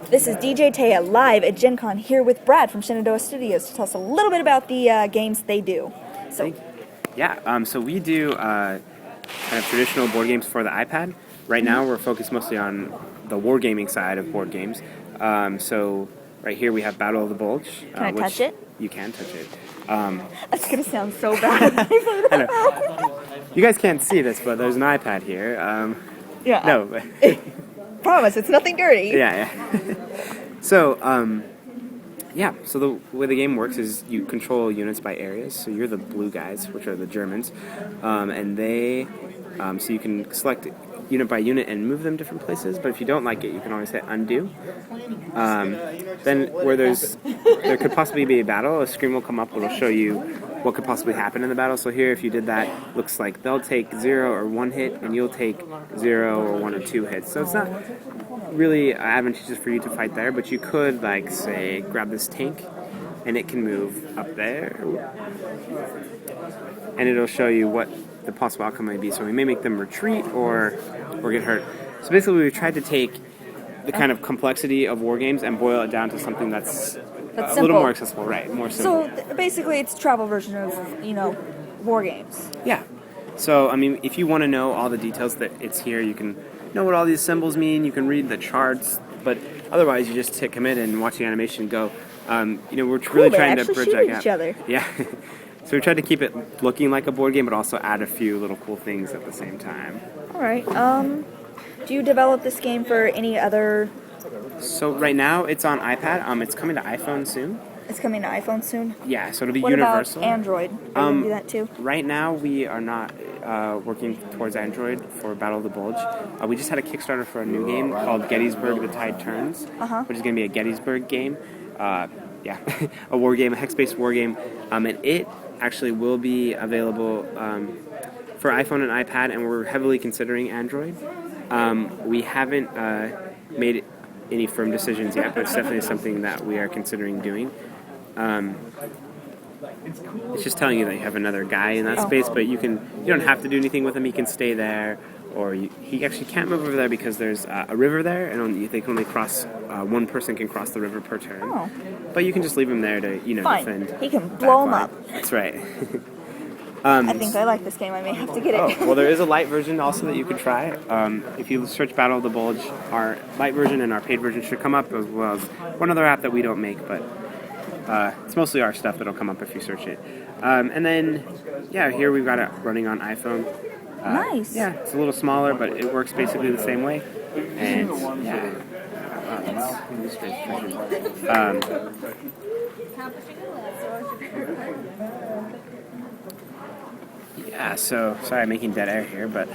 This is DJ Taya live at Gen Con here with Brad from Shenedoa Studios to tell us a little bit about the games they do. So, so we do kind of traditional board games for the iPad. Right now we're focused mostly on the wargaming side of board games. So right here we have Battle of the Bulge. Can I touch it? You can touch it. That's going to sound so bad. I know. You guys can't see this, but there's an iPad here. Yeah. No. Promise, it's nothing dirty. Yeah. So, so the way the game works is you control units by areas. So you're the blue guys, which are the Germans, and they, so you can select unit by unit and move them different places. But if you don't like it, you can always hit undo. Then where there could possibly be a battle, a screen will come up. It'll show you what could possibly happen in the battle. So here, if you did that, looks like they'll take 0 or 1 hit, and you'll take 0 or 1 or 2 hits. So it's not really advantageous for you to fight there, but you could, like, say, grab this tank, and it can move up there, and it'll show you what the possible outcome may be. So we may make them retreat or get hurt. So basically, we've tried to take the kind of complexity of war games and boil it down to something that's a little more accessible, right? More simple. So basically, it's a travel version of war games. Yeah. So I mean, if you want to know all the details that it's here, you can know what all these symbols mean. You can read the charts, but otherwise, you just hit commit and watch the animation go. We're really trying to bridge that gap. Each other. Yeah. So we tried to keep it looking like a board game, but also add a few little cool things at the same time. All right. Do you develop this game for any other? So right now it's on iPad. It's coming to iPhone soon. It's coming to iPhone soon? Yeah, so it'll be what universal. What about Android? Are you going to do that too? Right now we are not working towards Android for Battle of the Bulge. We just had a Kickstarter for a new game called Gettysburg: The Tide Turns, which is going to be a Gettysburg game. A war game, a hex-based war game. And it actually will be available for iPhone and iPad, and we're heavily considering Android. We haven't made any firm decisions yet, but it's definitely something that we are considering doing. It's just telling you that you have another guy in that space, but you don't have to do anything with him. He can stay there, or he actually can't move over there because there's a river there, and they can only cross. One person can cross the river per turn. Oh. But you can just leave him there to defend. He can blow him up. That's right. I think I like this game. I may have to get it. Well, there is a light version also that you could try. If you search Battle of the Bulge, our light version and our paid version should come up, as well as one other app that we don't make, but it's mostly our stuff that'll come up if you search it. And then, here we've got it running on iPhone. Nice. Yeah, it's a little smaller, but it works basically the same way. And, so sorry I'm making dead air here, but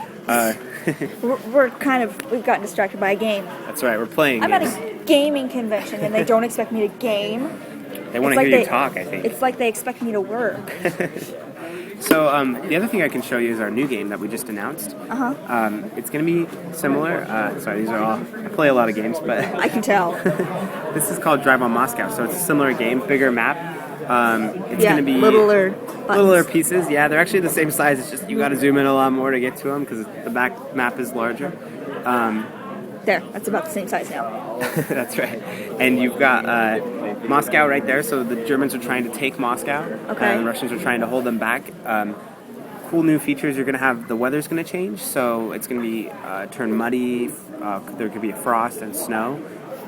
we've gotten distracted by a game. That's right, we're playing. I'm at a gaming convention and they don't expect me to game. They want to hear you talk, I think. It's like they expect me to work. So the other thing I can show you is our new game that we just announced. It's going to be similar. These are all. I play a lot of games, but I can tell. This is called Drive on Moscow. So it's a similar game, bigger map. It's going to be littler pieces. Yeah, they're actually the same size. It's just you got to zoom in a lot more to get to them because the back map is larger. That's about the same size now. That's right. And you've got Moscow right there, so the Germans are trying to take Moscow. Okay. And the Russians are trying to hold them back. Cool new features, you're going to have, the weather's going to change, so it's going to be turn muddy, there could be a frost and snow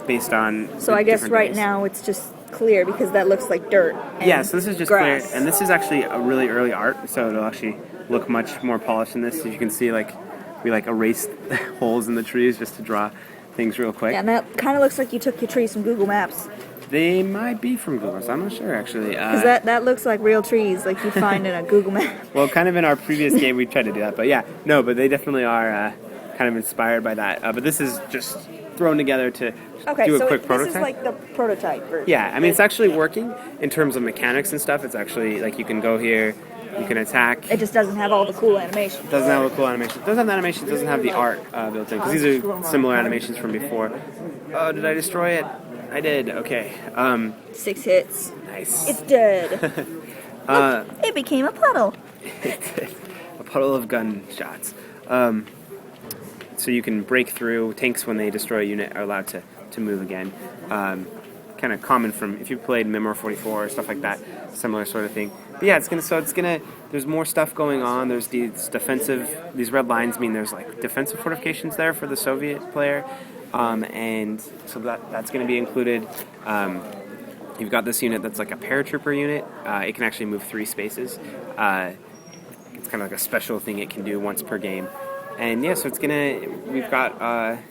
based on So I guess right now it's just clear because that looks like dirt and so this is just grass. clear, and this is actually a really early art, so it'll actually look much more polished than this. As you can see, we erased holes in the trees just to draw things real quick. Yeah, and that kind of looks like you took your trees from Google Maps. They might be from Google, so I'm not sure actually. Because that looks like real trees, like you find in a Google map. Well, kind of in our previous game we tried to do that, but but they definitely are kind of inspired by that. But this is just thrown together to do a quick prototype. This is like the prototype version. Yeah, I mean it's actually working in terms of mechanics and stuff. It's actually you can go here. You can attack. It just doesn't have all the cool animations. It doesn't have the cool animation. It doesn't have the animation. It doesn't have the art built in. Because these are similar animations from before. Oh, did I destroy it? I did. Okay. 6 hits. Nice. It's dead. Look, it became a puddle. A puddle of gunshots. So you can break through. Tanks, when they destroy a unit, are allowed to to move again. Kind of common from if you played Memoir 44 or stuff like that, similar sort of thing. But yeah, there's more stuff going on. There's these red lines mean there's like defensive fortifications there for the Soviet player, and so that's going to be included. You've got this unit that's like a paratrooper unit. It can actually move 3 spaces. It's kind of like a special thing it can do once per game. And yeah, so we've got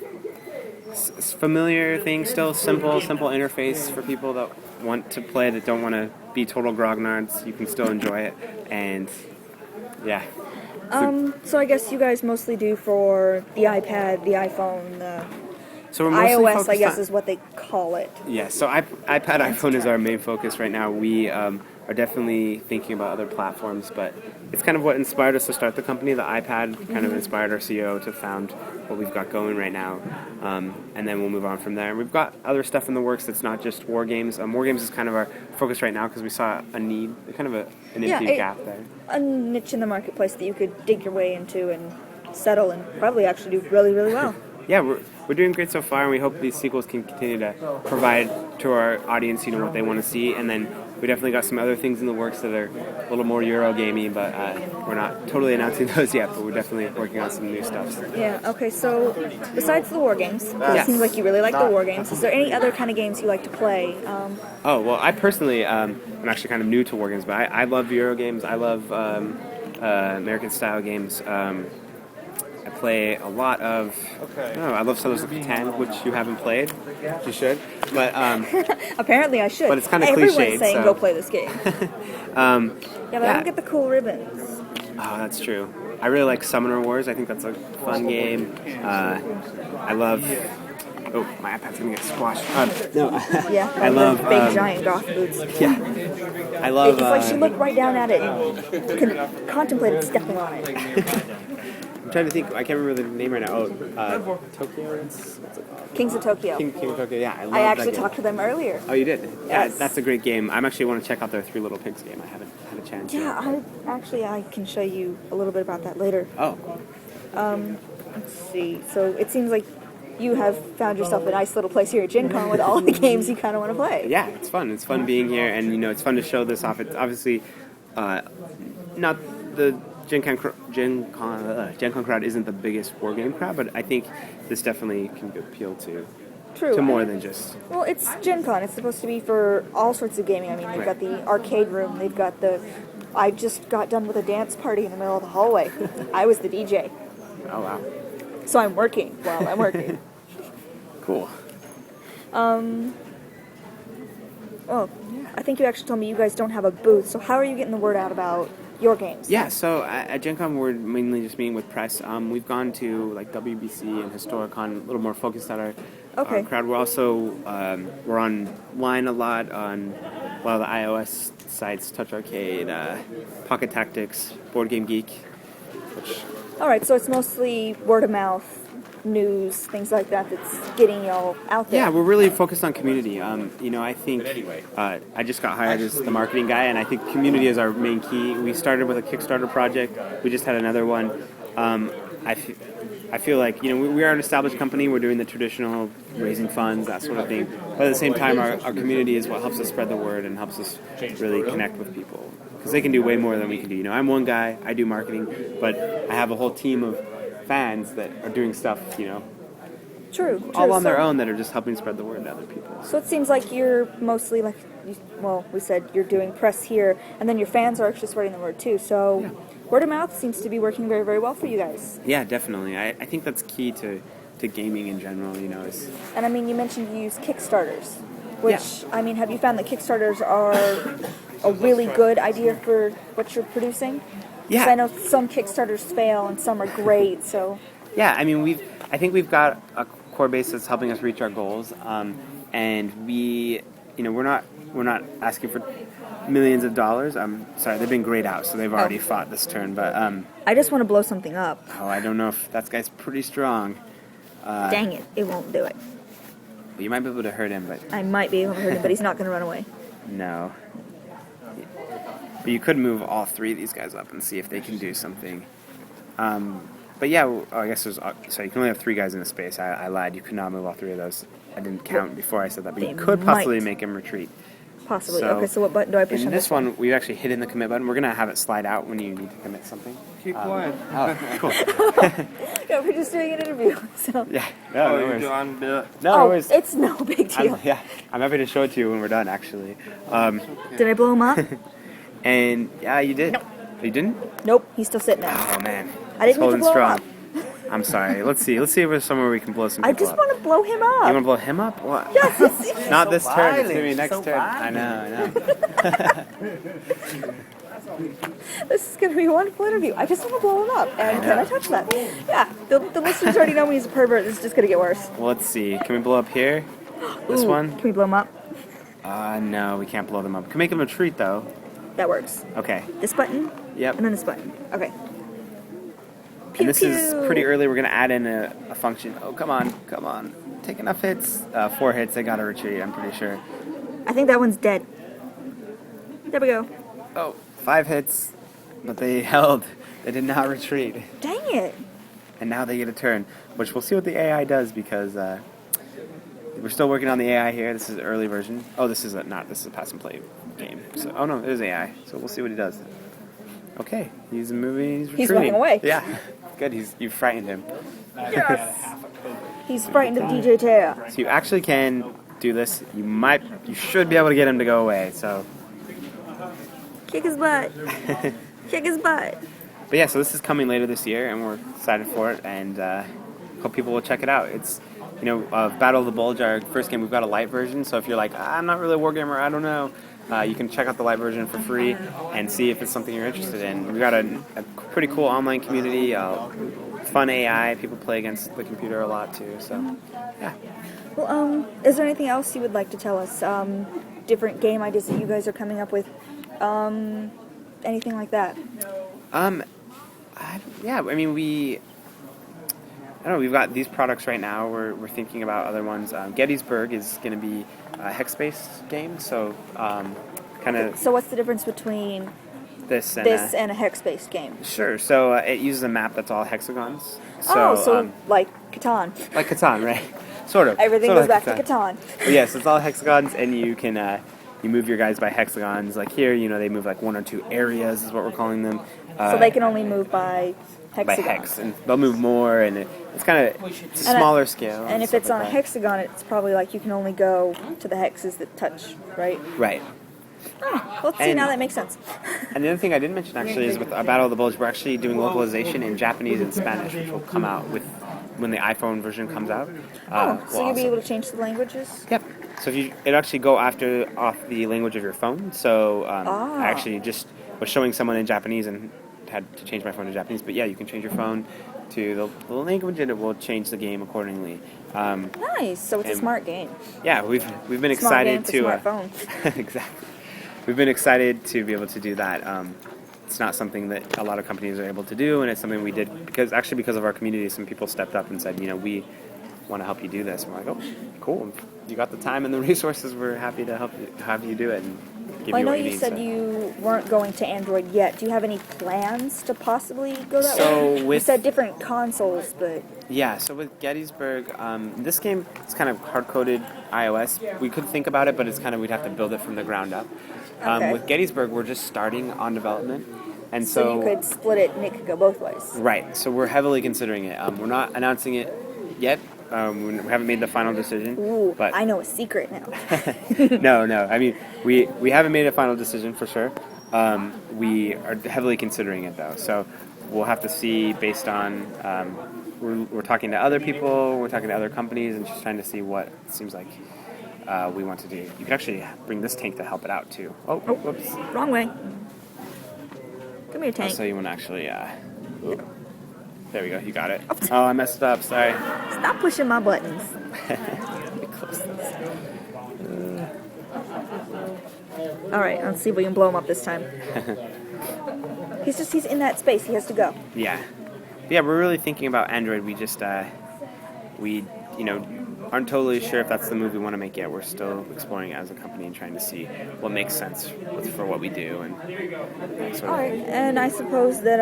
familiar things still, simple interface for people that want to play, that don't want to be total grognards. You can still enjoy it, and yeah. So I guess you guys mostly do for the iPad, the iPhone, the So we're mostly iOS, I guess, on, is what they call it. yeah. So iPad, iPhone is our main focus right now. We are definitely thinking about other platforms, but it's kind of what inspired us to start the company. The iPad kind of inspired our CEO to found what we've got going right now, and then we'll move on from there. And we've got other stuff in the works that's not just war games. War games is kind of our focus right now because we saw a need, kind of an empty gap there. A niche in the marketplace that you could dig your way into and settle and probably actually do really, really well. Yeah, we're doing great so far, and we hope these sequels can continue to provide to our audience, what they want to see. And then we definitely got some other things in the works that are a little more Euro gamey, but we're not totally announcing those yet. But we're definitely working on some new stuff. Yeah. Okay. So besides the war games, because it seems like you really like the war games, is there any other kind of games you like to play? Oh well, I personally I'm actually kind of new to war games, but I love Euro games. I love American style games. I play a lot of. I love Settlers of Catan, which you haven't played. Which you should, but apparently I should. But it's kind of Everyone's cliched. saying So. go play this game. Yeah, but I don't get the cool ribbons. Oh, that's true. I really like Summoner Wars. I think that's a fun game. I love. Oh, my iPad's gonna get squashed. No. Yeah, I love big giant goth boots. Yeah, I love. It's like you look right down at it and can contemplate stepping on it. I'm trying to think. I can't remember the name right now. Oh, Tokyo. What's it called? Kings of Tokyo. King of Tokyo. Yeah, I love I that actually game. talked to them earlier. Oh, you did? Yes. Yeah, that's a great game. I actually want to check out their Three Little Pigs game. I haven't had a chance. Yeah, I can show you a little bit about that later. Oh. Let's see. So it seems like you have found yourself a nice little place here at Gen Con with all the games you kind of want to play. Yeah, it's fun. It's fun being here, and it's fun to show this off. It's obviously not the Gen Con crowd isn't the biggest war game crowd, but I think this definitely can appeal to more than just. Well, it's Gen Con. It's supposed to be for all sorts of gaming. I mean, they've got the arcade room. They've got I just got done with a dance party in the middle of the hallway. I was the DJ. Oh wow. So I'm working while I'm working. Cool. Well, I think you actually told me you guys don't have a booth. So how are you getting the word out about your games? Yeah, so at Gen Con we're mainly just meeting with press. We've gone to like WBC and Historicon, a little more focused on our crowd. We're also we're online a lot on a lot of the iOS sites, Touch Arcade, Pocket Tactics, Board Game Geek. All right, so it's mostly word of mouth, news, things like that that's getting y'all out there. Yeah, we're really focused on community. I think I just got hired as the marketing guy, and I think community is our main key. We started with a Kickstarter project. We just had another one. I feel like we are an established company. We're doing the traditional raising funds, that sort of thing. But at the same time, our community is what helps us spread the word and helps us really connect with people. Because they can do way more than we can do. I'm one guy, I do marketing, but I have a whole team of fans that are doing stuff, True. all on their own that are just helping spread the word to other people. So it seems like you're mostly we said you're doing press here, and then your fans are actually spreading the word too. So word of mouth seems to be working very, very well for you guys. Yeah, definitely. I think that's key to gaming in general, is... And I mean, you mentioned you use Kickstarters, which, I mean, have you found that Kickstarters are a really good idea for what you're producing? Yeah. 'Cause I know some Kickstarters fail and some are great, so... Yeah, I mean, I think we've got a core base that's helping us reach our goals, and we're not asking for millions of dollars. Sorry, they've been grayed out, so they've already fought this turn, but... I just want to blow something up. Oh, I don't know if that guy's pretty strong. Dang it, it won't do it. You might be able to hurt him, but... I might be able to hurt him, but he's not going to run away. No. But you could move all three of these guys up and see if they can do something. But yeah, I guess you can only have 3 guys in the space. I lied. You could not move all 3 of those. I didn't count before I said that, but They you could possibly might. make him retreat. Possibly. So, okay, so what button do I push In on this one, we've actually hidden the commit button. We're going to have it slide out when you need to commit something. Keep quiet. Oh, cool. No, we're just doing an interview. So. Yeah. No, Oh, no you're worries. doing the. No, no Oh, worries. it's no big deal. I'm happy to show it to you when we're done, actually. Did I blow him up? And yeah, you did. Nope. You didn't? Nope, he's still sitting there. Oh man. I didn't He's mean to holding blow him strong. up. I'm sorry. Let's see. Let's see if there's somewhere we can blow some I people just up. want to blow him You up. want to blow him up? What? Yes, it's Not this turn. It's violent. gonna be next So turn. I know. This is going to be a wonderful interview. I just want to blow him up. And can I touch that? Yeah, the listeners already know me as a pervert. This is just going to get worse. Well, let's see. Can we blow up here? This Ooh, one? Can we blow him up? No, we can't blow them up. Can make them retreat though. That works. Okay. This button? Yep. And then this button. Okay. Pew, And this is pew. pretty early. We're gonna add in a function. Oh, come on, come on. Take enough hits. 4 hits. They gotta retreat. I'm pretty sure. I think that one's dead. There we go. Oh, 5 hits, but they held. They did not retreat. Dang it. And now they get a turn, which we'll see what the AI does because we're still working on the AI here. This is an early version. Oh, this is not. This is a pass and play game. So, oh no, it is AI. So we'll see what he does. Okay, he's moving. He's retreating. He's running away. Yeah, good. You frightened him. Yes. He's frightened of DJ Taya. So you actually can do this. You should be able to get him to go away. So, Kick his butt. Kick his butt. but yeah, so this is coming later this year, and we're excited for it, and hope people will check it out. It's Battle of the Bulge, our first game. We've got a light version, so if you're like, I'm not really a wargamer, I don't know, you can check out the light version for free and see if it's something you're interested in. We've got a pretty cool online community, fun AI. People play against the computer a lot too. So, yeah. Well, is there anything else you would like to tell us? Different game ideas that you guys are coming up with? Anything like that? Yeah. I mean, I don't know. We've got these products right now. We're thinking about other ones. Gettysburg is going to be a hex-based game, so kind of. So what's the difference between This and a hex-based game? Sure. So it uses a map that's all hexagons. So, like Catan. like Catan, right? Sort of. Everything Sort goes of back like to Catan. But yes, it's all hexagons, and you can you move your guys by hexagons. Like here, they move like 1 or 2 areas, is what we're calling them. So they can only move by hexagon. by hex, and they'll move more, and it's kind of a smaller scale. And if stuff it's like on a that. hexagon, it's probably like you can only go to the hexes that touch, right? Right. Let's see, And- now that makes sense. And the other thing I didn't mention actually is with Battle of the Bulge, we're actually doing localization in Japanese and Spanish, which will come out when the iPhone version comes out. So you'll be able to change the languages? Yep. So it actually go off the language of your phone. So I actually just was showing someone in Japanese and had to change my phone to Japanese. But yeah, you can change your phone to the language and it will change the game accordingly. Nice. So it's a and- smart game. Yeah, we've been Smart excited game for to smartphone. exactly. We've been excited to be able to do that. It's not something that a lot of companies are able to do, and it's something we did because of our community. Some people stepped up and said, we want to help you do this. And we're like, oh, cool. You got the time and the resources. We're happy to have you do it and give Well, I you know what you you need. said so. you weren't going to Android yet. Do you have any plans to possibly go that So way? You with- said different consoles, but Yeah, so with Gettysburg, this game is kind of hard-coded iOS. We could think about it, but we'd have to build it from the ground up. Okay. With Gettysburg, we're just starting on development, and so you could split it and it could go both ways. Right, so we're heavily considering it. We're not announcing it yet. We haven't made the final decision. Ooh, but I know a secret now. no. I mean, we haven't made a final decision for sure. We are heavily considering it though, so we'll have to see based on. We're talking to other people, we're talking to other companies, and just trying to see what it seems like we want to do. You can actually bring this tank to help it out too. Oh, whoops. Wrong way. Come here, tank. So you want to actually. There we go. You got it. Oh, I messed up. Sorry. Stop pushing my buttons. Let me close this. All right, let's see if we can blow him up this time. He's in that space. He has to go. Yeah, we're really thinking about Android. We just aren't totally sure if that's the move we want to make yet. We're still exploring it as a company and trying to see what makes sense for what we do and that sort All of right, thing. and I suppose that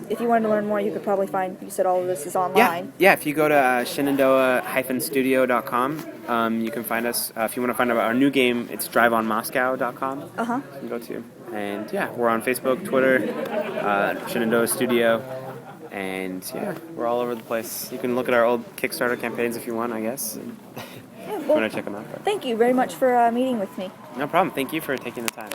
if you wanted to learn more, you could probably find. You said all of this is online. Yeah. If you go to Shenedoa-Studio.com, you can find us. If you want to find out about our new game, it's driveonmoscow.com. Uh huh. You can go to. And yeah, we're on Facebook, Twitter, Shenedoa Studio. And yeah, we're all over the place. You can look at our old Kickstarter campaigns if you want, I guess. And Yeah, if you well, want to check them out. But thank you very much for meeting with me. no problem. Thank you for taking the time.